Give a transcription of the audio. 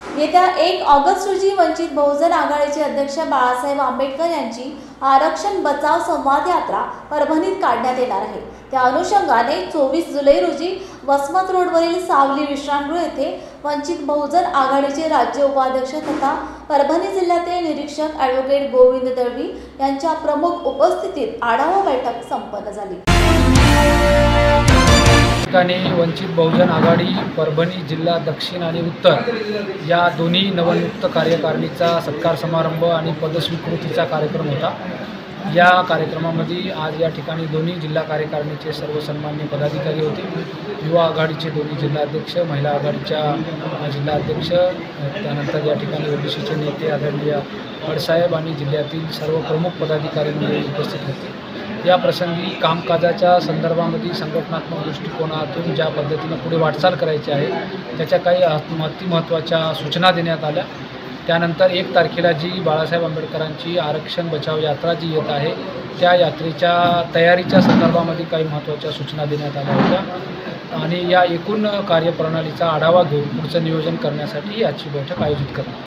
येत्या 1 ऑगस्ट रोजी वंचित बहुजन आघाडीचे अध्यक्ष बाळासाहेब आंबेडकर यांची आरक्षण बचाव संवाद यात्रा परभणीत काढण्यात येणार आहे। त्या अनुषंगाने 24 जुलै रोजी वसमत रोडवरील सावली विश्रामगृह येथे वंचित बहुजन आघाडीचे राज्य उपाध्यक्ष तथा परभणी जिल्ह्याचे निरीक्षक ॲडव्होकेट गोविंद दळवी यांच्या प्रमुख उपस्थितीत आढावा बैठक संपन्न झाली। वंचित बहुजन आघाडी परभणी जिल्हा दक्षिण आणि उत्तर या दोन्ही नवनियुक्त कार्यकारिणीचा सत्कार समारंभ आणि पदस्वीकृतीचा कार्यक्रम होता। या कार्यक्रमामध्ये आज या ठिकाणी दोन्ही जिल्हा कार्यकारिणीचे सर्व सन्मान्य पदाधिकारी होते। युवा आघाडीचे दोन्ही जिल्हाध्यक्ष, महिला आघाडीच्या जिल्हाध्यक्ष, त्यानंतर या ठिकाणी ओबीसीचे नेते आदरणीय अडसाहेब आणि जिल्ह्यातील सर्व प्रमुख पदाधिकारी उपस्थित होते। या प्रसंगी कामकाजाच्या संदर्भामध्ये संघटनात्मक दृष्टिकोनातून ज्या पद्धतीने पुढे वाटचाल करायची आहे त्याच्या काही अति महत्त्वाच्या सूचना देण्यात आल्या। त्यानंतर 1 तारखेला जी बाळासाहेब आंबेडकरांची आरक्षण बचाव यात्रा जी येत आहे त्या यात्रेच्या तयारीच्या संदर्भामध्ये काही महत्त्वाच्या सूचना देण्यात आल्या होत्या आणि या एकूण कार्यप्रणालीचा आढावा घेऊन पुढचं नियोजन करण्यासाठी याची बैठक आयोजित करण्यात आली।